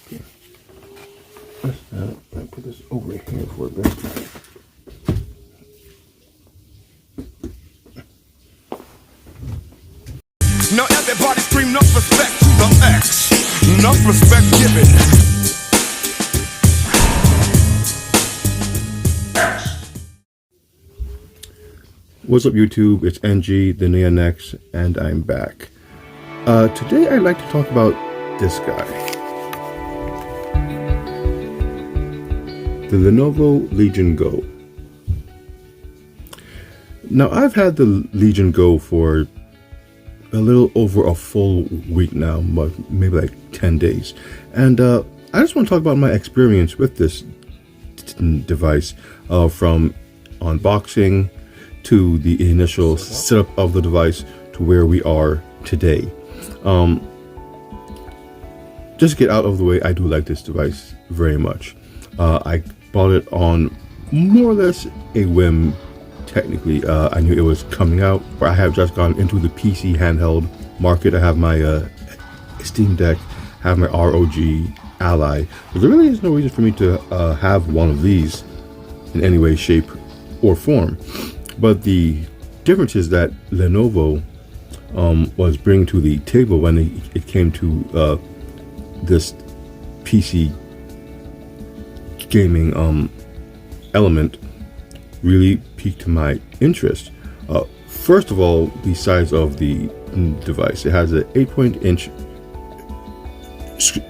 Okay. I'll put this over here for a bit. Now everybody scream enough respect to the X. Enough respect given. What's up, YouTube? It's NG, the WHATIMINX, and I'm back. Today I'd like to talk about this guy. The Lenovo Legion Go. Now, I've had the Legion Go for a little over a full week now, maybe like 10 days. And I just want to talk about my experience with this device, from unboxing to the initial setup of the device to where we are today. Just to get out of the way, I do like this device very much. I bought it on more or less a whim. Technically, I knew it was coming out, or I have just gone into the PC handheld market. I have my Steam Deck, have my ROG Ally, but there really is no reason for me to have one of these in any way, shape, or form. But the difference is that Lenovo was bringing to the table when it came to this PC gaming element really piqued my interest. First of all, the size of the device. It has an 8-inch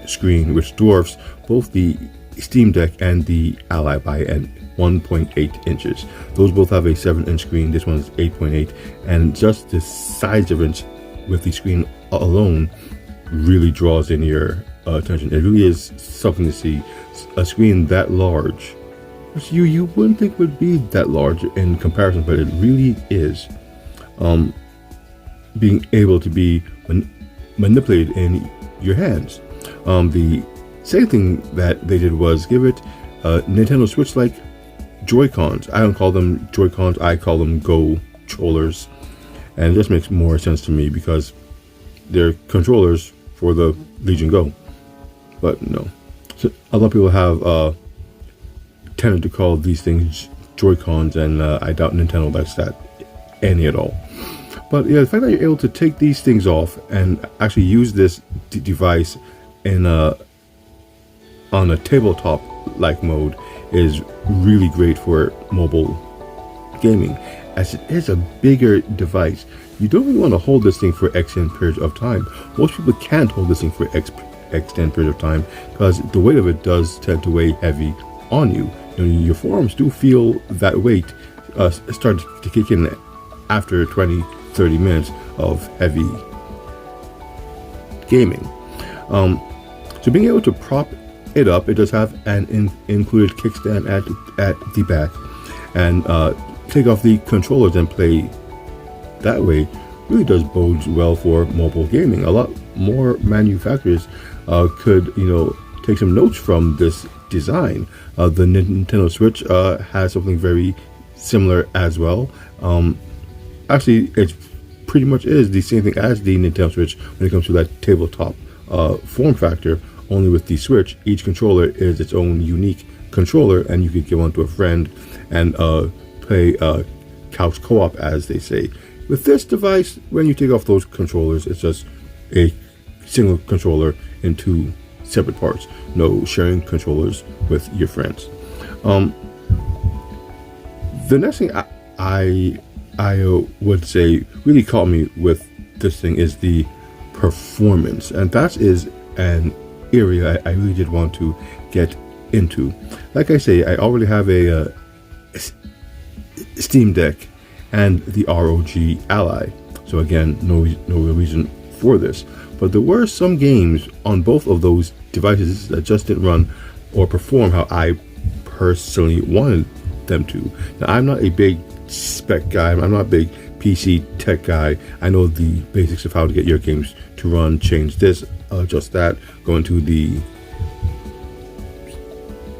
screen, which dwarfs both the Steam Deck and the Ally by 1.8 inches. Those both have a 7-inch screen. This one is 8.8, and just the size difference with the screen alone really draws in your attention. It really is something to see. A screen that large, which you wouldn't think would be that large in comparison, but it really is. Being able to be manipulated in your hands. The second thing that they did was give it Nintendo Switch-like Joy-Cons. I don't call them Joy-Cons, I call them Go controllers, and it just makes more sense to me because they're controllers for the Legion Go. But no, so a lot of people have tended to call these things Joy-Cons, and I doubt Nintendo likes that any at all. But yeah, the fact that you're able to take these things off and actually use this device in on a tabletop like mode is really great for mobile gaming, as it is a bigger device. You don't really want to hold this thing for extended periods of time. Most people can't hold this thing for extended period of time because the weight of it does tend to weigh heavy on you. Your forearms do feel that weight start to kick in after 20-30 minutes of heavy gaming. So being able to prop it up, it does have an included kickstand at the back, and take off the controllers and play that way really does bode well for mobile gaming. A lot more manufacturers could take some notes from this design. The Nintendo Switch has something very similar as well. Actually, it pretty much is the same thing as the Nintendo Switch when it comes to that tabletop form factor. Only with the Switch, each controller is its own unique controller, and you could give one to a friend and play couch co-op, as they say. With this device, when you take off those controllers, it's just a single controller in two separate parts. No sharing controllers with your friends. The next thing I would say really caught me with this thing is the performance, and that is an area I really did want to get into. Like I say, I already have a Steam Deck and the ROG Ally, so again, no real reason for this. But there were some games on both of those devices that just didn't run or perform how I personally wanted them to. Now, I'm not a big spec guy. I'm not a big PC tech guy. I know the basics of how to get your games to run, change this, adjust that, go into the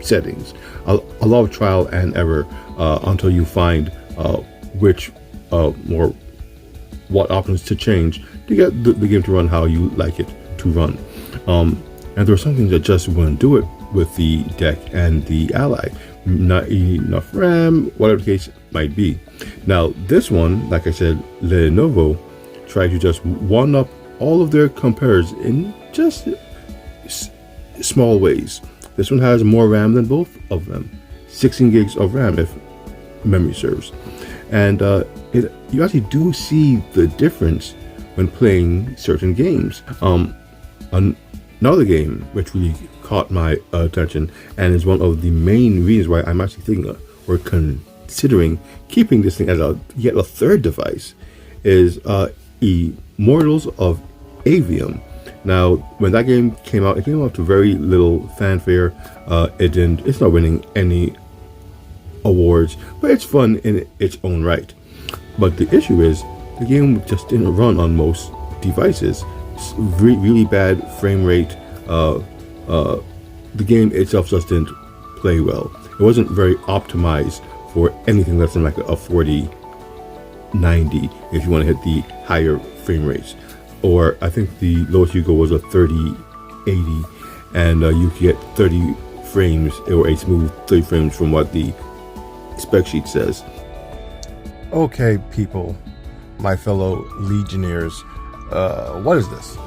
settings. A lot of trial and error until you find which or what options to change to get the game to run how you like it to run. And there were some things that just wouldn't do it with the deck and the Ally. Not enough RAM, whatever the case might be. Now, this one, like I said, Lenovo tried to just one up all of their competitors in just small ways. This one has more RAM than both of them, 16 gigs of RAM if memory serves. And you actually do see the difference when playing certain games. Another game which really caught my attention and is one of the main reasons why I'm actually thinking or considering keeping this thing as yet a third device is Immortals of Avium. Now, when that game came out, it came out to very little fanfare. It's not winning any awards, but it's fun in its own right. But the issue is, the game just didn't run on most devices. It's really bad frame rate. The game itself just didn't play well. It wasn't very optimized for anything less than like a 4090 if you want to hit the higher frame rates. Or I think the lowest you go was a 3080, and you could get 30 frames or a smooth 30 frames from what the spec sheet says. Okay, people, my fellow Legionnaires, what is this?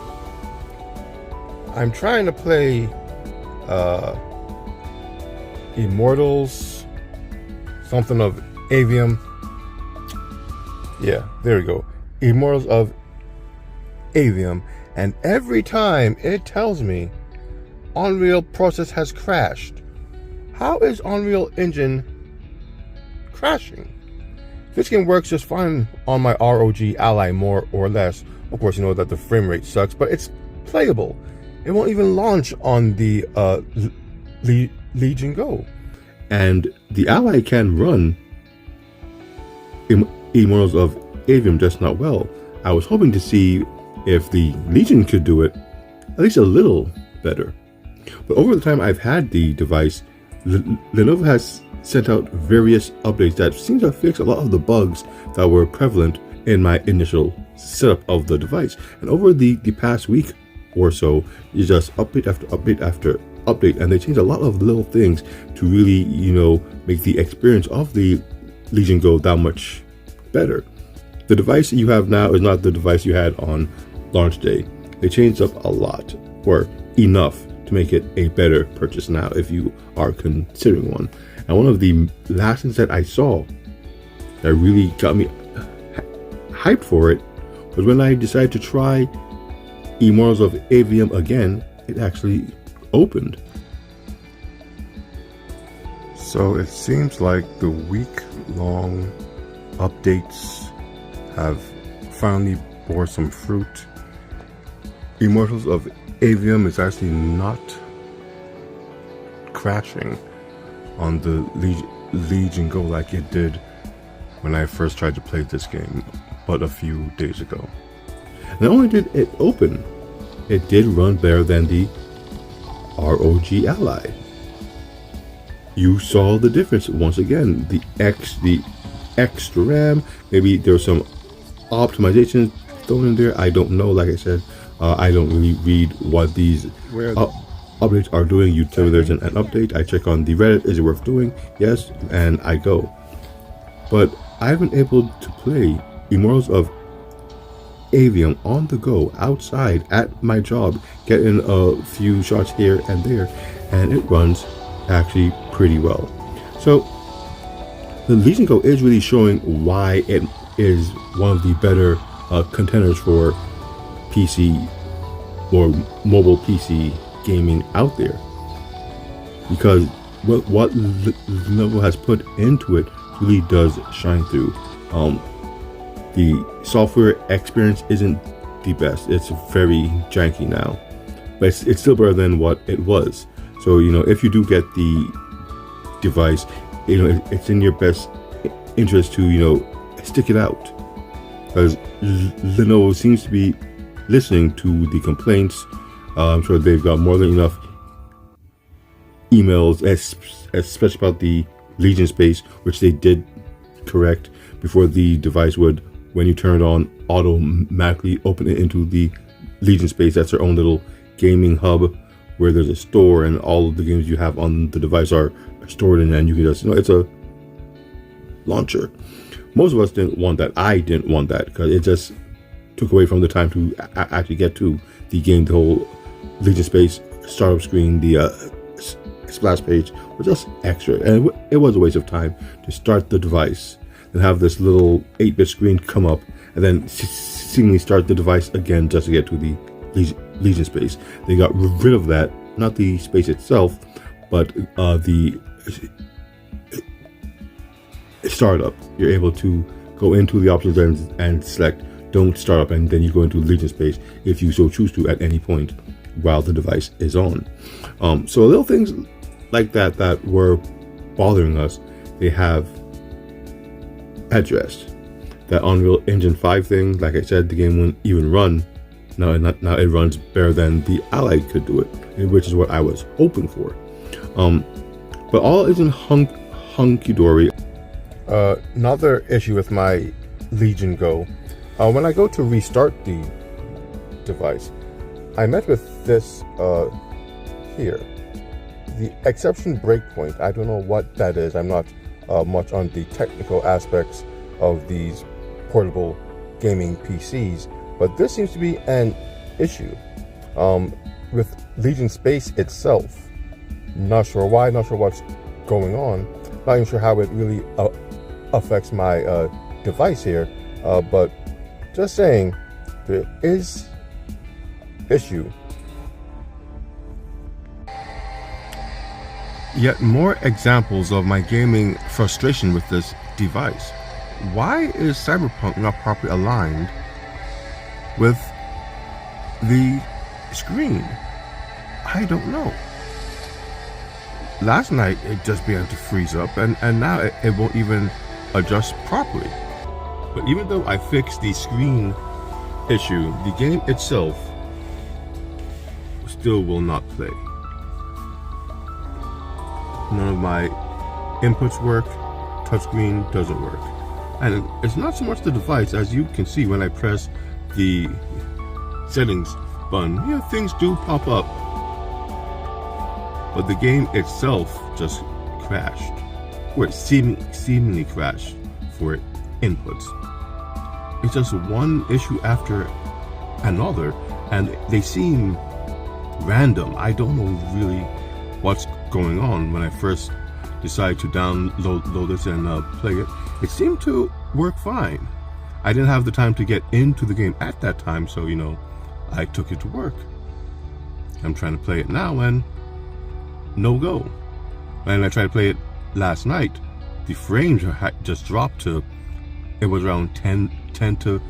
I'm trying to play Immortals, something of Avium. Yeah, there we go. Immortals of Avium, and every time it tells me Unreal process has crashed. How is Unreal Engine crashing? This game works just fine on my ROG Ally, more or less. Of course, you know that the frame rate sucks, but it's playable. It won't even launch on the Legion Go. And the Ally can run Immortals of Avium just not well. I was hoping to see if the Legion could do it at least a little better. But over the time I've had the device, Lenovo has sent out various updates that seem to fix a lot of the bugs that were prevalent in my initial setup of the device. And over the past week or so, you just update after update after update, and they changed a lot of little things to really, make the experience of the Legion Go that much better. The device you have now is not the device you had on launch day. They changed up a lot, or enough, to make it a better purchase now if you are considering one. And one of the last things that I saw that really got me hyped for it was when I decided to try Immortals of Avium again. It actually opened. So it seems like the week-long updates have finally bore some fruit. Immortals of Avium is actually not crashing on the Legion Go like it did when I first tried to play this game, but a few days ago. Not only did it open, it did run better than the ROG Ally. You saw the difference once again. The extra RAM, maybe there was some optimization thrown in there. I don't know. Like I said, I don't really read what these updates are doing. You tell me there's an update. I check on the Reddit. Is it worth doing? Yes, and I go. But I've been able to play Immortals of Avium on the go outside at my job, getting a few shots here and there, and it runs actually pretty well. So the Legion Go is really showing why it is one of the better contenders for PC or mobile PC gaming out there, because what Lenovo has put into it really does shine through. The software experience isn't the best. It's very janky now, but it's still better than what it was. So if you do get the device, it's in your best interest to stick it out, because Lenovo seems to be listening to the complaints. I'm sure they've got more than enough emails, especially about the Legion space, which they did correct before the device would, when you turn it on, automatically open it into the Legion space. That's their own little gaming hub where there's a store and all of the games you have on the device are stored in, and you can just, it's a launcher. Most of us didn't want that. I didn't want that because it just took away from the time to actually get to the game. The whole Legion Space startup screen, the splash page was just extra, and it was a waste of time to start the device and have this little 8-bit screen come up and then seemingly start the device again just to get to the Legion Space. They got rid of that, not the space itself, but the startup. You're able to go into the options and select don't start up, and then you go into Legion Space if you so choose to at any point while the device is on. So little things like that were bothering us, they have addressed. That Unreal Engine 5 thing, like I said, the game wouldn't even run. Now it runs better than the Allied could do it, which is what I was hoping for. But all isn't hunky-dory. Another issue with my Legion Go, when I go to restart the device, I met with this here. The exception breakpoint, I don't know what that is. I'm not much on the technical aspects of these portable gaming PCs, but this seems to be an issue. With Legion Space itself, not sure why, not sure what's going on, not even sure how it really affects my device here, but just saying, there is issue. Yet more examples of my gaming frustration with this device. Why is Cyberpunk not properly aligned with the screen? I don't know. Last night it just began to freeze up, and now it won't even adjust properly. But even though I fixed the screen issue, the game itself still will not play. None of my inputs work, touchscreen doesn't work. And it's not so much the device, as you can see when I press the settings button, things do pop up. But the game itself just crashed, or it seemingly crashed for inputs. It's just one issue after another, and they seem random. I don't know really what's going on. When I first decided to download this and play it, it seemed to work fine. I didn't have the time to get into the game at that time, so I took it to work. I'm trying to play it now and no go. And I tried to play it last night. The frames just dropped to, it was around 10 to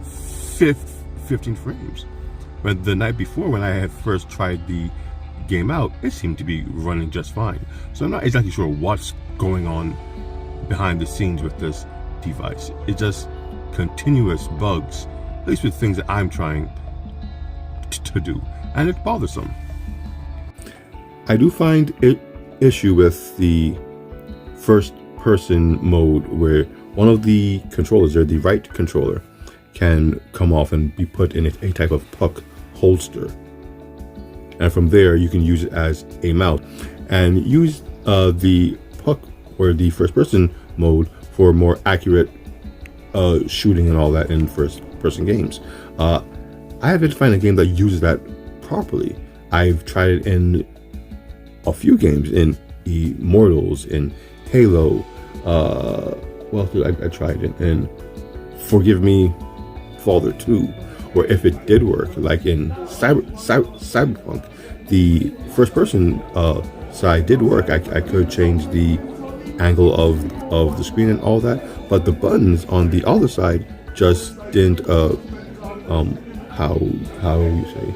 15 frames. But the night before, when I had first tried the game out, it seemed to be running just fine. So I'm not exactly sure what's going on behind the scenes with this device. It's just continuous bugs, at least with things that I'm trying to do, and it's bothersome. I do find it issue with the first person mode where one of the controllers, or the right controller, can come off and be put in a type of puck holster. And from there, you can use it as a mouse and use the puck or the first person mode for more accurate shooting and all that in first person games. I haven't found a game that uses that properly. I've tried it in a few games, in Immortals, in Halo. Well, I tried it in Forgive Me, Father 2. Or if it did work, like in Cyberpunk, the first person side did work. I could change the angle of the screen and all that, but the buttons on the other side just didn't how you say,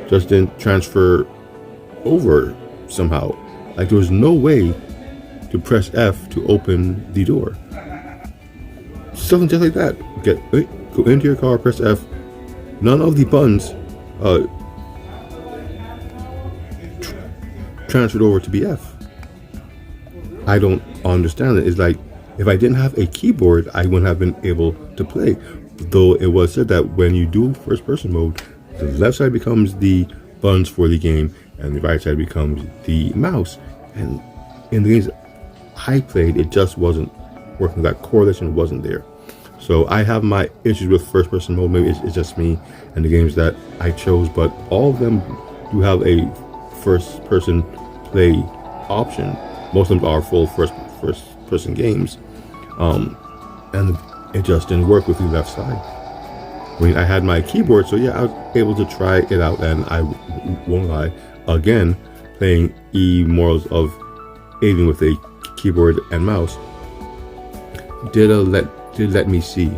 just didn't transfer over somehow. Like there was no way to press F to open the door. Something just like that. Go into your car, press F. None of the buttons transferred over to be F. I don't understand it. It's like if I didn't have a keyboard, I wouldn't have been able to play. Though it was said that when you do first person mode, the left side becomes the buttons for the game, and the right side becomes the mouse. And in the games I played, it just wasn't working. That correlation wasn't there. So I have my issues with first-person mode. Maybe it's just me and the games that I chose, but all of them do have a first-person play option. Most of them are full first-person games, and it just didn't work with the left side. I mean, I had my keyboard, so yeah, I was able to try it out, and I won't lie. Again, playing Immortals of Avium with a keyboard and mouse did let me see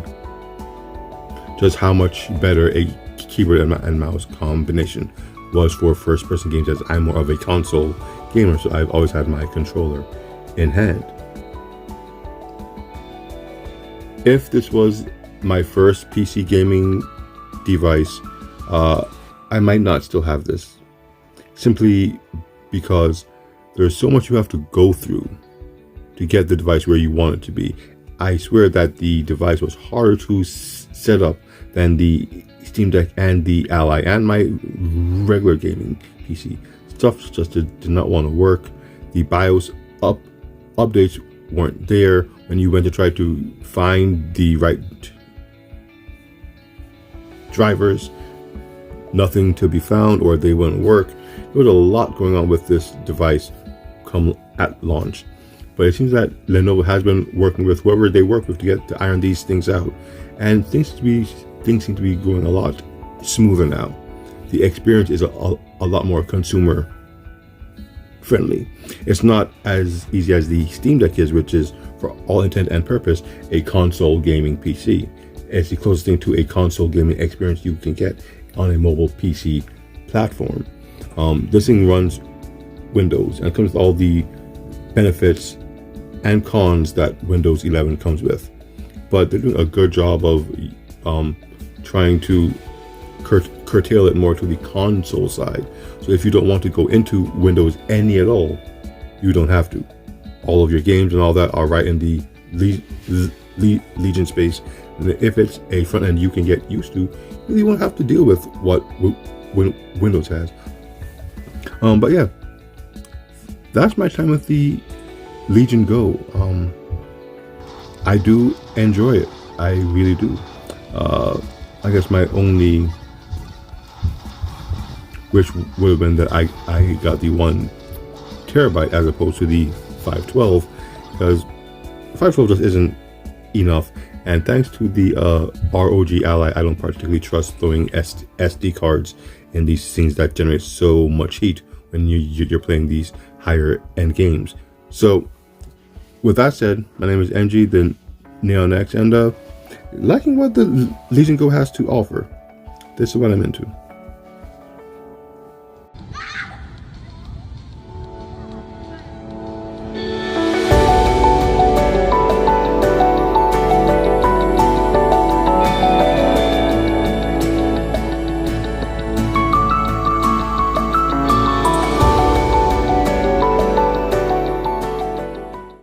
just how much better a keyboard and mouse combination was for first-person games, as I'm more of a console gamer, so I've always had my controller in hand. If this was my first PC gaming device, I might not still have this, simply because there's so much you have to go through to get the device where you want it to be. I swear that the device was harder to set up than the Steam Deck and the Ally and my regular gaming PC. Stuff just did not want to work. The BIOS updates weren't there. When you went to try to find the right drivers, nothing to be found, or they wouldn't work. There was a lot going on with this device come at launch. But it seems that Lenovo has been working with whoever they work with to iron these things out, and things seem to be going a lot smoother now. The experience is a lot more consumer friendly. It's not as easy as the Steam Deck is, which is, for all intent and purpose, a console gaming PC. It's the closest thing to a console gaming experience you can get on a mobile PC platform. This thing runs Windows and comes with all the benefits and cons that Windows 11 comes with, but they're doing a good job of trying to curtail it more to the console side. So if you don't want to go into Windows any at all, you don't have to. All of your games and all that are right in the Legion space. And if it's a front end you can get used to, you really won't have to deal with what Windows has. But yeah, that's my time with the Legion Go. I do enjoy it. I really do. I guess my only wish would have been that I got the 1 terabyte as opposed to the 512, because 512 just isn't enough. And thanks to the ROG Ally, I don't particularly trust throwing SD cards in these things that generate so much heat when you're playing these higher end games. So with that said, my name is MG, the Neonex, and liking what the Legion Go has to offer. This is what I'm into.